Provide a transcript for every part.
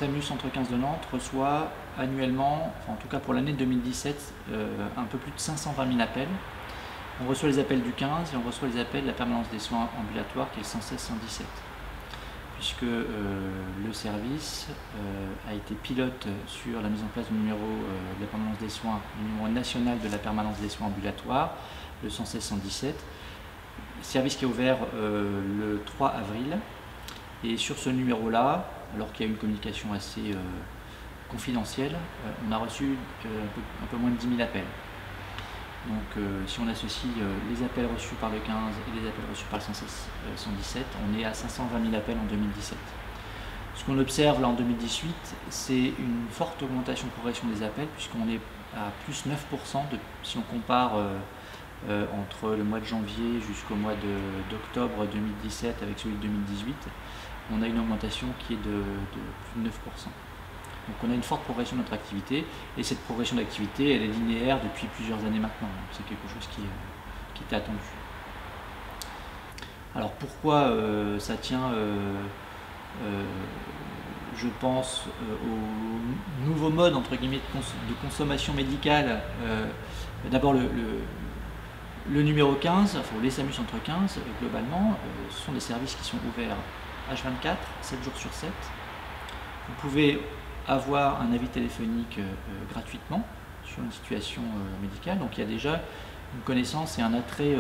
SAMU Centre 15 de Nantes reçoit annuellement, enfin en tout cas pour l'année 2017, un peu plus de 520 000 appels. On reçoit les appels du 15 et on reçoit les appels de la permanence des soins ambulatoires qui est le 116-117. Puisque le service a été pilote sur la mise en place du numéro de la permanence des soins, du numéro national de la permanence des soins ambulatoires, le 116-117. Service qui est ouvert le 3 avril. Et sur ce numéro-là, alors qu'il y a eu une communication assez confidentielle, on a reçu un peu moins de 10 000 appels. Donc si on associe les appels reçus par le 15 et les appels reçus par le 116-117, on est à 520 000 appels en 2017. Ce qu'on observe là en 2018, c'est une forte augmentation, progression des appels, puisqu'on est à plus 9%, si on compare entre le mois de janvier jusqu'au mois d'octobre 2017 avec celui de 2018, on a une augmentation qui est de plus de 9%. Donc on a une forte progression de notre activité, et cette progression d'activité, elle est linéaire depuis plusieurs années maintenant. C'est quelque chose qui était attendu. Alors pourquoi ça tient, je pense, au nouveau mode entre guillemets de consommation médicale. D'abord le numéro 15, enfin les SAMU Centre 15, globalement, ce sont des services qui sont ouverts H24, 7 jours sur 7. Vous pouvez avoir un avis téléphonique gratuitement sur une situation médicale, donc il y a déjà une connaissance et un attrait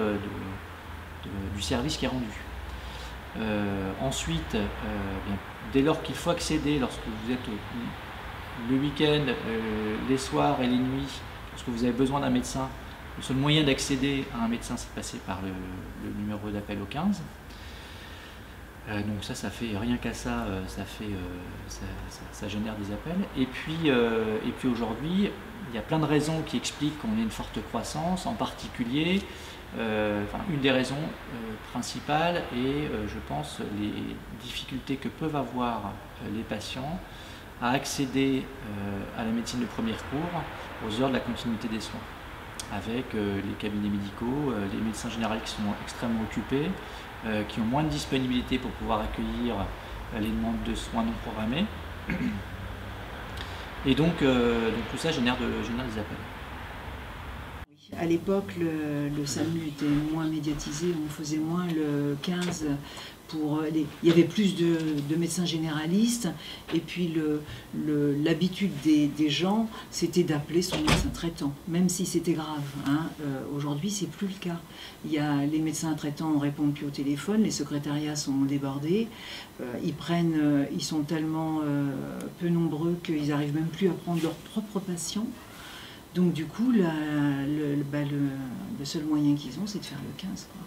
du service qui est rendu. Ensuite, dès lors qu'il faut accéder, lorsque vous êtes le week-end, les soirs et les nuits, lorsque vous avez besoin d'un médecin, le seul moyen d'accéder à un médecin, c'est de passer par le numéro d'appel au 15. Donc ça fait rien qu'à ça, ça génère des appels. Et puis aujourd'hui, il y a plein de raisons qui expliquent qu'on ait une forte croissance, en particulier, une des raisons principales est, je pense, les difficultés que peuvent avoir les patients à accéder à la médecine de premier recours aux heures de la continuité des soins, avec les cabinets médicaux, les médecins généraux qui sont extrêmement occupés, qui ont moins de disponibilité pour pouvoir accueillir les demandes de soins non programmés. Et donc tout ça génère des appels. À l'époque, le SAMU était moins médiatisé, on faisait moins le 15 il y avait plus de médecins généralistes, et puis l'habitude des gens, c'était d'appeler son médecin traitant, même si c'était grave. Hein. Aujourd'hui, c'est plus le cas. Les médecins traitants ne répondent plus au téléphone, les secrétariats sont débordés, ils sont tellement peu nombreux qu'ils n'arrivent même plus à prendre leurs propres patients. Donc du coup, le seul moyen qu'ils ont, c'est de faire le 15, quoi.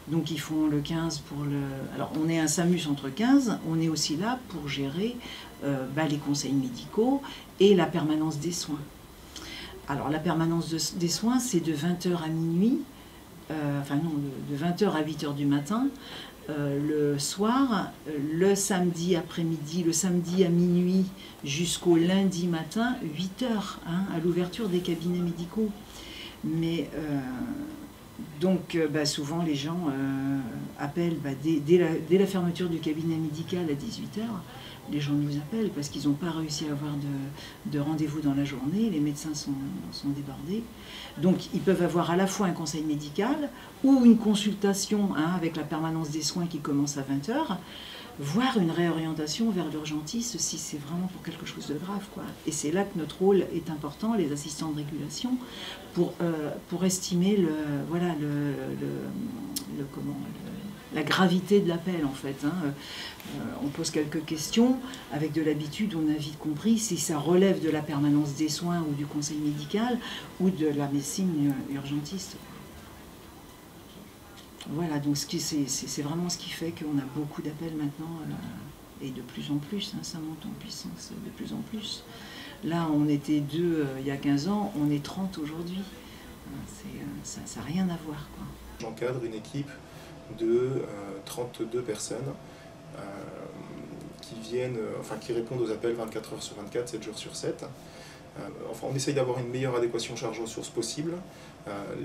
Donc ils font le 15 pour le... Alors on est un SAMU Centre 15, on est aussi là pour gérer les conseils médicaux et la permanence des soins. Alors la permanence des soins, c'est de 20h à minuit, de 20h à 8h du matin, le soir, le samedi après-midi, le samedi à minuit jusqu'au lundi matin, 8h, hein, à l'ouverture des cabinets médicaux. Mais donc souvent les gens appellent dès la fermeture du cabinet médical à 18h. Les gens nous appellent parce qu'ils n'ont pas réussi à avoir de rendez-vous dans la journée, les médecins sont débordés. Donc ils peuvent avoir à la fois un conseil médical ou une consultation, hein, avec la permanence des soins qui commence à 20h, voire une réorientation vers l'urgentiste si c'est vraiment pour quelque chose de grave, quoi. Et c'est là que notre rôle est important, les assistants de régulation, pour estimer la gravité de l'appel, en fait. Hein. On pose quelques questions, avec de l'habitude on a vite compris si ça relève de la permanence des soins ou du conseil médical ou de la médecine urgentiste. Voilà, donc c'est vraiment ce qui fait qu'on a beaucoup d'appels maintenant, et de plus en plus, hein, ça monte en puissance de plus en plus. Là, on était 2 il y a 15 ans, on est 30 aujourd'hui. Ça n'a rien à voir, quoi. J'encadre une équipe de 32 personnes qui répondent aux appels 24 heures sur 24, 7 jours sur 7. On essaye d'avoir une meilleure adéquation charge-ressources possible.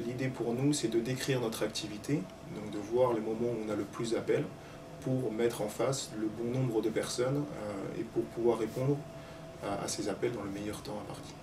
L'idée pour nous, c'est de décrire notre activité, donc de voir les moments où on a le plus d'appels, pour mettre en face le bon nombre de personnes et pour pouvoir répondre à ces appels dans le meilleur temps imparti.